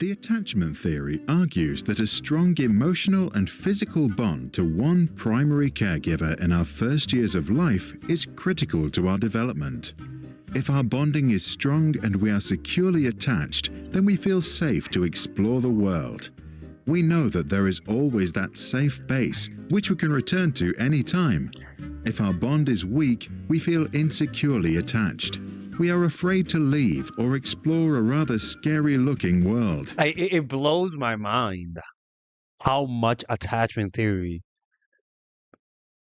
The attachment theory argues that a strong emotional and physical bond to one primary caregiver in our first years of life is critical to our development. If our bonding is strong and we are securely attached, then we feel safe to explore the world. We know that there is always that safe base, which we can return to any time. If our bond is weak, we feel insecurely attached. We are afraid to leave or explore a rather scary-looking world. It blows my mind how much attachment theory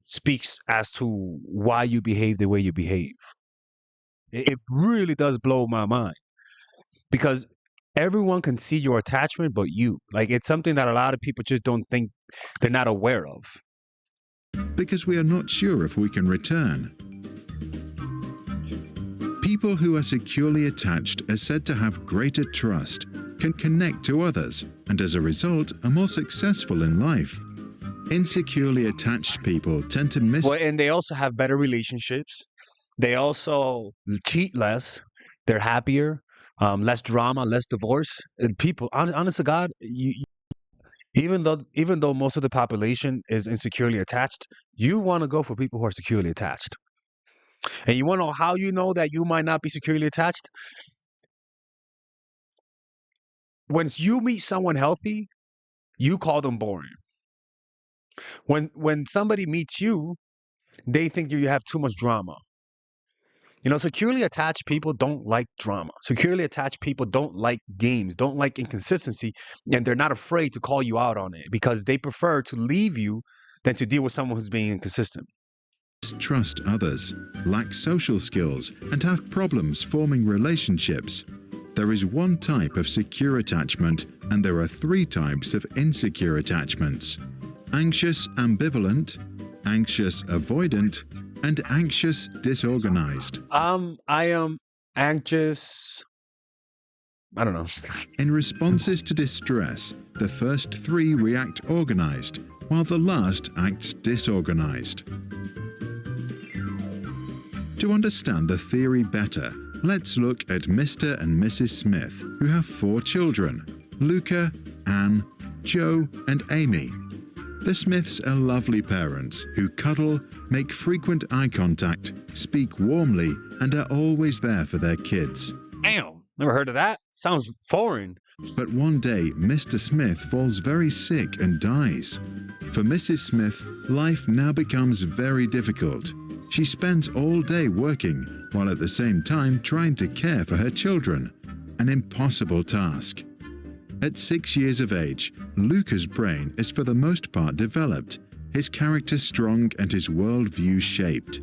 speaks as to why you behave the way you behave. It really does blow my mind because everyone can see your attachment but you. Like, it's something that a lot of people just don't think, they're not aware of. Because we are not sure if we can return. People who are securely attached are said to have greater trust, can connect to others, and as a result are more successful in life. Insecurely attached people tend to miss. Well, and they also have better relationships. They also cheat less. They're happier, less drama, less divorce. And people, honest to God, even though most of the population is insecurely attached, you want to go for people who are securely attached. And you want to know how you know that you might not be securely attached? Once you meet someone healthy, you call them boring. When somebody meets you, they think you have too much drama. You know, securely attached people don't like drama. Securely attached people don't like games, don't like inconsistency, and they're not afraid to call you out on it because they prefer to leave you than to deal with someone who's being inconsistent. Trust others, lack social skills, and have problems forming relationships. There is one type of secure attachment, and there are three types of insecure attachments: anxious ambivalent, anxious avoidant, and anxious disorganized. I am anxious. I don't know. In responses to distress, the first three react organized, while the last acts disorganized. To understand the theory better, let's look at Mr. and Mrs. Smith, who have 4 children: Luca, Anne, Joe, and Amy. The Smiths are lovely parents who cuddle, make frequent eye contact, speak warmly, and are always there for their kids. Damn, never heard of that. Sounds foreign. But one day, Mr. Smith falls very sick and dies. For Mrs. Smith, life now becomes very difficult. She spends all day working, while at the same time trying to care for her children. An impossible task. At 6 years of age, Luca's brain is for the most part developed, his character strong and his worldview shaped.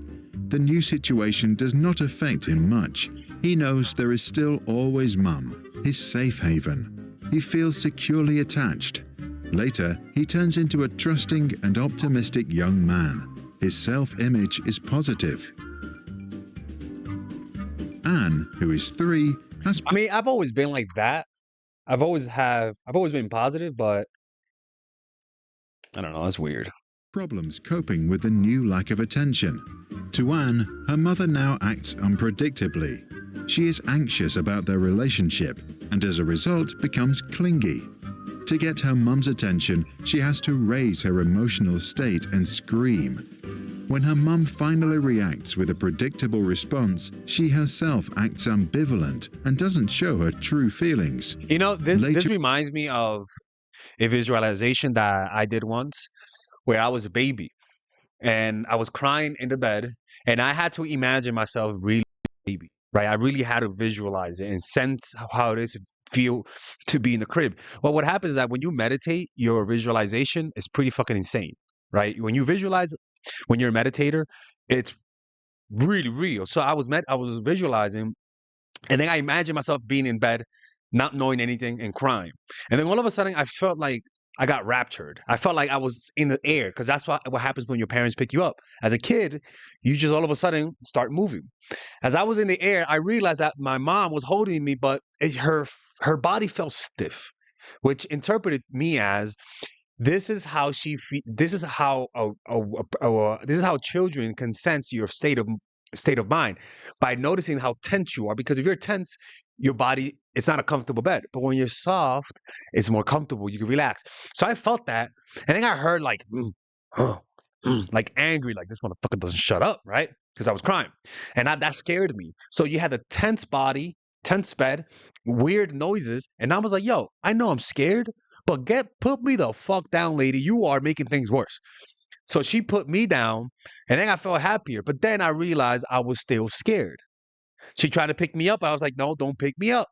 The new situation does not affect him much. He knows there is still always Mum, his safe haven. He feels securely attached. Later, he turns into a trusting and optimistic young man. His self-image is positive. Anne, who is 3, has... I mean, I've always been like that. I've always been positive, but I don't know, that's weird. Problems coping with the new lack of attention. To Anne, her mother now acts unpredictably. She is anxious about their relationship and as a result becomes clingy. To get her mum's attention, she has to raise her emotional state and scream. When her mum finally reacts with a predictable response, she herself acts ambivalent and doesn't show her true feelings. You know, this reminds me of a visualization that I did once where I was a baby and I was crying in the bed and I had to imagine myself really a baby, right? I really had to visualize it and sense how it is to feel to be in the crib. Well, what happens is that when you meditate, your visualization is pretty fucking insane, right? When you visualize, when you're a meditator, it's really real. So I was visualizing, and then I imagined myself being in bed, not knowing anything, and crying. And then all of a sudden, I felt like I got raptured. I felt like I was in the air because that's what happens when your parents pick you up. As a kid, you just all of a sudden start moving. As I was in the air, I realized that my mom was holding me, but her body felt stiff, which interpreted me as this is how this is how this is how children can sense your state of mind by noticing how tense you are. Because if you're tense, your body, it's not a comfortable bed. But when you're soft, it's more comfortable. You can relax. So I felt that. And then I heard like, like angry, like this motherfucker doesn't shut up, right? Because I was crying. And that scared me. So you had a tense body, tense bed, weird noises. And I was like, yo, I know I'm scared, but put me the fuck down, lady. You are making things worse. So she put me down, and then I felt happier. But then I realized I was still scared. She tried to pick me up. I was like, no, don't pick me up.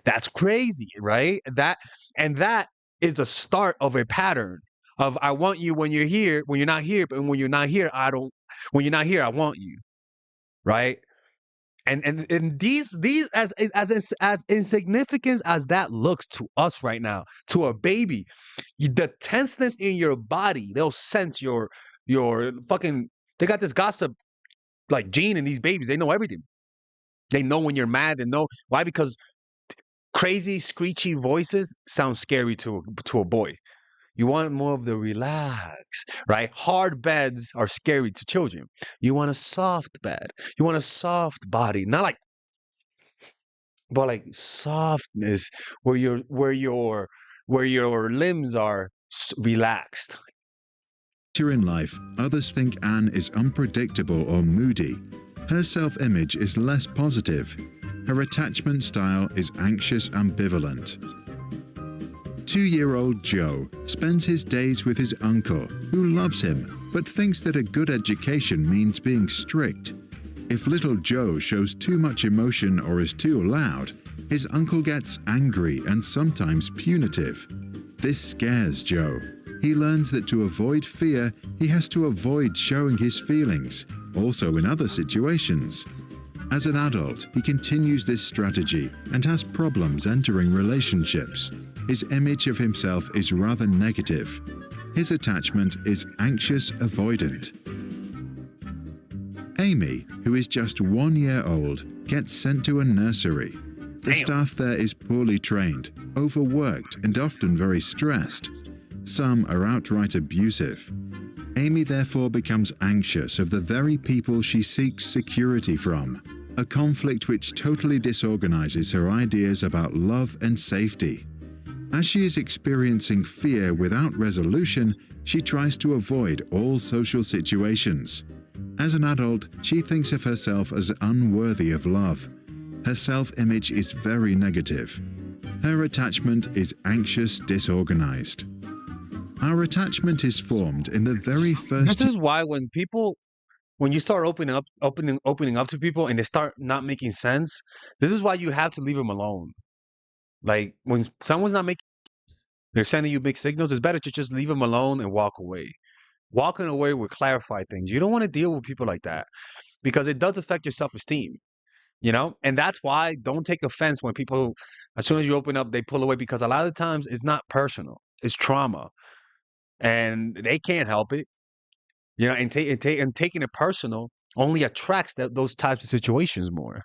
That's crazy, right? That is the start of a pattern of I want you when you're here, when you're not here, but when you're not here, I don't. When you're not here, I want you, right? And these as insignificant as that looks to us right now, to a baby, the tenseness in your body, they'll sense your fucking. They got this gossip like gene in these babies. They know everything. They know when you're mad. They know why, because crazy screechy voices sound scary to a boy. You want more of the relax, right? Hard beds are scary to children. You want a soft bed. You want a soft body, not like, but like softness where your limbs are relaxed. Later in life, others think Anne is unpredictable or moody. Her self-image is less positive. Her attachment style is anxious ambivalent. 2-year-old Joe spends his days with his uncle, who loves him, but thinks that a good education means being strict. If little Joe shows too much emotion or is too loud, his uncle gets angry and sometimes punitive. This scares Joe. He learns that to avoid fear, he has to avoid showing his feelings, also in other situations. As an adult, he continues this strategy and has problems entering relationships. His image of himself is rather negative. His attachment is anxious avoidant. Amy, who is just 1 year old, gets sent to a nursery. The staff there is poorly trained, overworked, and often very stressed. Some are outright abusive. Amy therefore becomes anxious of the very people she seeks security from, a conflict which totally disorganizes her ideas about love and safety. As she is experiencing fear without resolution, she tries to avoid all social situations. As an adult, she thinks of herself as unworthy of love. Her self-image is very negative. Her attachment is anxious, disorganized. Our attachment is formed in the very first... This is why when you start opening up to people and they start not making sense, this is why you have to leave them alone. Like when someone's not making sense, they're sending you big signals, it's better to just leave them alone and walk away. Walking away will clarify things. You don't want to deal with people like that because it does affect your self-esteem, you know? And that's why don't take offense when people, as soon as you open up, they pull away, because a lot of times it's not personal, it's trauma. And they can't help it, you know, and taking it personal only attracts those types of situations more.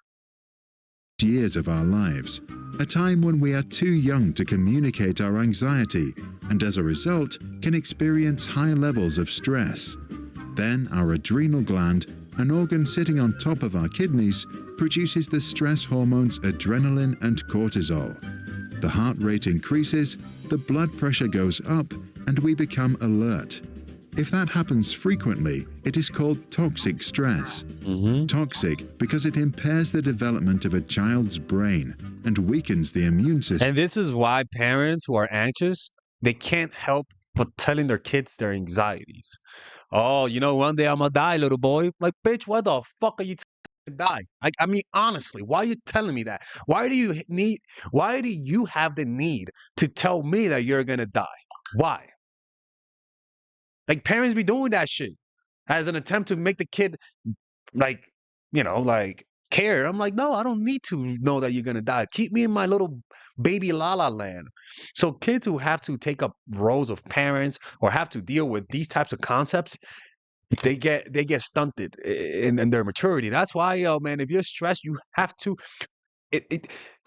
Years of our lives, a time when we are too young to communicate our anxiety and as a result can experience high levels of stress. Then our adrenal gland, an organ sitting on top of our kidneys, produces the stress hormones adrenaline and cortisol. The heart rate increases, the blood pressure goes up, and we become alert. If that happens frequently, it is called toxic stress. Toxic because it impairs the development of a child's brain and weakens the immune system. And this is why parents who are anxious, they can't help but telling their kids their anxieties. Oh, you know, one day I'm gonna die, little boy. Like, bitch, what the fuck are you to die? I mean, honestly, why are you telling me that? Why do you have the need to tell me that you're gonna die? Why? Like, parents be doing that shit as an attempt to make the kid, like, you know, like, care. I'm like, no, I don't need to know that you're gonna die. Keep me in my little baby la la land. So kids who have to take up roles of parents or have to deal with these types of concepts, they get stunted in their maturity. That's why, yo, man, if you're stressed, you have to.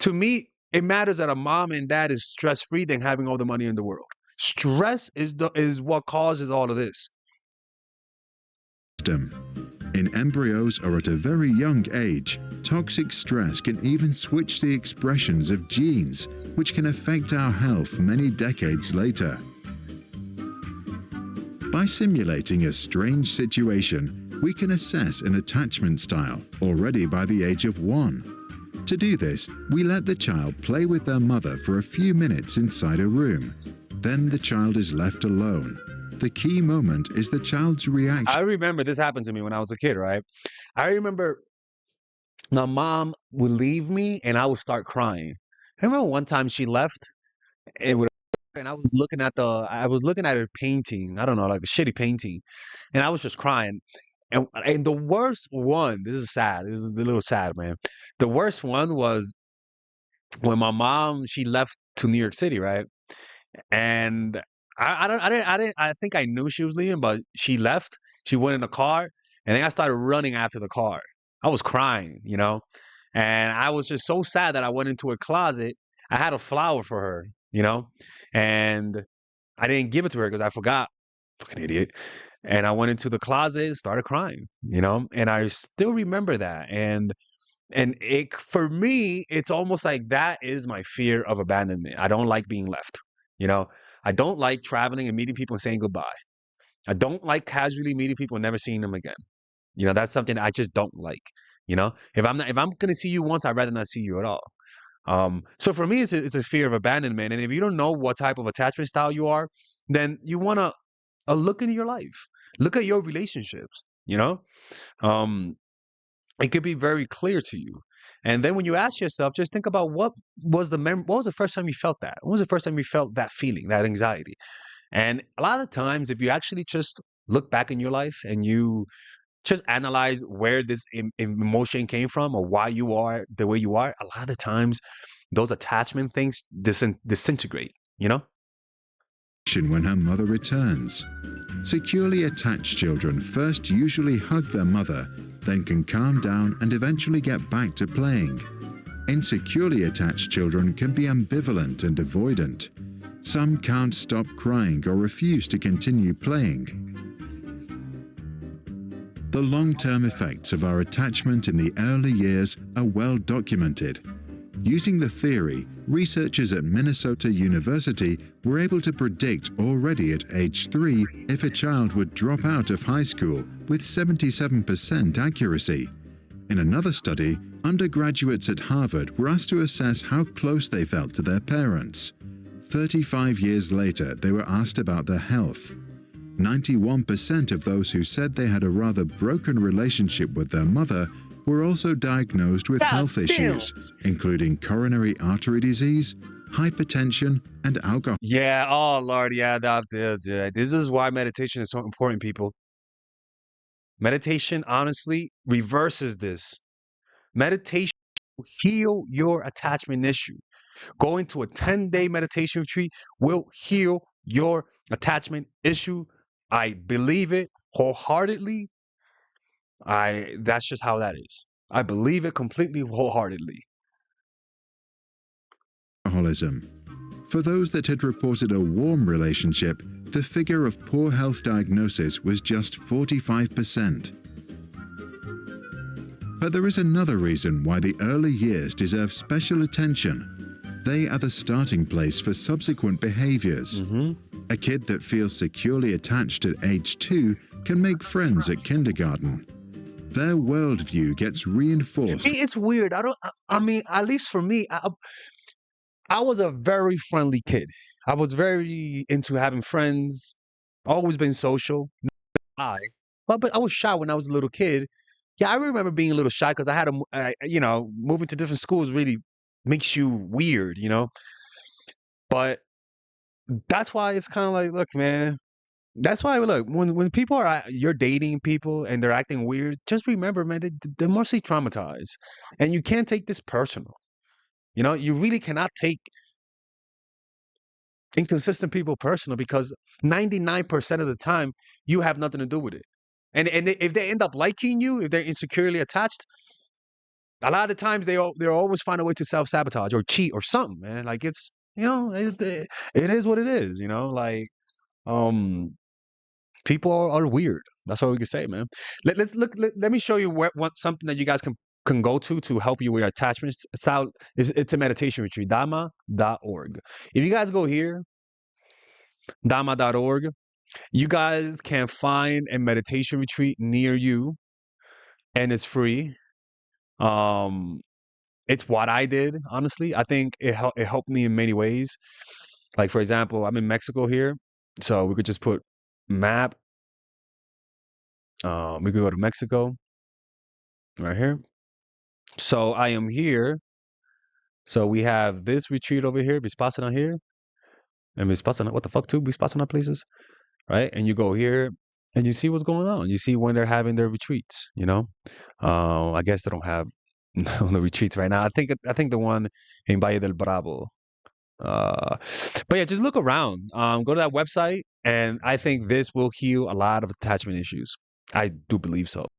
To me, it matters that a mom and dad is stress free than having all the money in the world. Stress is what causes all of this. In embryos or at a very young age, toxic stress can even switch the expressions of genes, which can affect our health many decades later. By simulating a strange situation, we can assess an attachment style already by the age of 1. To do this, we let the child play with their mother for a few minutes inside a room. Then the child is left alone. The key moment is the child's reaction. I remember this happened to me when I was a kid, right? I remember my mom would leave me and I would start crying. I remember one time she left and and I was looking at her painting. I don't know, like a shitty painting, and I was just crying. And the worst one, this is sad. This is a little sad, man. The worst one was when my mom she left to New York City, right? And I think I knew she was leaving, but she left. She went in the car, and then I started running after the car. I was crying, you know, and I was just so sad that I went into her closet. I had a flower for her, you know, and I didn't give it to her because I forgot. Fucking idiot. And I went into the closet, started crying, you know, and I still remember that. And it for me, it's almost like that is my fear of abandonment. I don't like being left. You know, I don't like traveling and meeting people and saying goodbye. I don't like casually meeting people and never seeing them again. You know, that's something I just don't like. You know, if I'm gonna see you once, I'd rather not see you at all. So for me, it's a fear of abandonment. And if you don't know what type of attachment style you are, then you want to look into your life, look at your relationships. You know, um, it could be very clear to you. And then when you ask yourself, just think about what was the first time you felt that? When was the first time you felt that feeling, that anxiety? And a lot of times, if you actually just look back in your life and you just analyze where this emotion came from or why you are the way you are, a lot of the times those attachment things disintegrate, you know? When her mother returns. Securely attached children first usually hug their mother, then can calm down and eventually get back to playing. Insecurely attached children can be ambivalent and avoidant. Some can't stop crying or refuse to continue playing. The long-term effects of our attachment in the early years are well documented. Using the theory, researchers at Minnesota University were able to predict already at age 3 if a child would drop out of high school with 77% accuracy. In another study, undergraduates at Harvard were asked to assess how close they felt to their parents. 35 years later, they were asked about their health. 91% of those who said they had a rather broken relationship with their mother were also diagnosed with health issues, including coronary artery disease, hypertension, and alcohol. Yeah, oh Lord, yeah, this is why meditation is so important, people. Meditation, honestly, reverses this. Meditation will heal your attachment issue. Going to a 10-day meditation retreat will heal your attachment issue. I believe it wholeheartedly. That's just how that is. I believe it completely wholeheartedly. Alcoholism. For those that had reported a warm relationship, the figure of poor health diagnosis was just 45%. But there is another reason why the early years deserve special attention. They are the starting place for subsequent behaviors. A kid that feels securely attached at age 2 can make friends at kindergarten. Their worldview gets reinforced. It's weird. I mean, at least for me, I was a very friendly kid. I was very into having friends, always been social. But I was shy when I was a little kid. Yeah, I remember being a little shy because I had moving to different schools really makes you weird, you know? But that's why it's kind of like, look, man, that's why, look, when people you're dating people and they're acting weird, just remember, man, they're mostly traumatized. And you can't take this personal. You know, you really cannot take inconsistent people personal because 99% of the time you have nothing to do with it. And if they end up liking you, if they're insecurely attached, a lot of the times they'll always find a way to self-sabotage or cheat or something, man. Like it's, you know, it is what it is, you know, like people are weird. That's all we can say, man. Let's look. Let me show you something that you guys can go to help you with your attachment style. It's a meditation retreat, dharma.org. If you guys go here, dharma.org, you guys can find a meditation retreat near you, and it's free. It's what I did, honestly. I think it helped me in many ways. Like, for example, I'm in Mexico here, so we could just put map. We could go to Mexico right here. So I am here. So we have this retreat over here, Vipassana here, and Vipassana. What the fuck, two Vipassana places, right? And you go here, and you see what's going on. You see when they're having their retreats. I guess they don't have the retreats right now. I think the one in Valle del Bravo. But yeah, just look around. Go to that website, and I think this will heal a lot of attachment issues. I do believe so.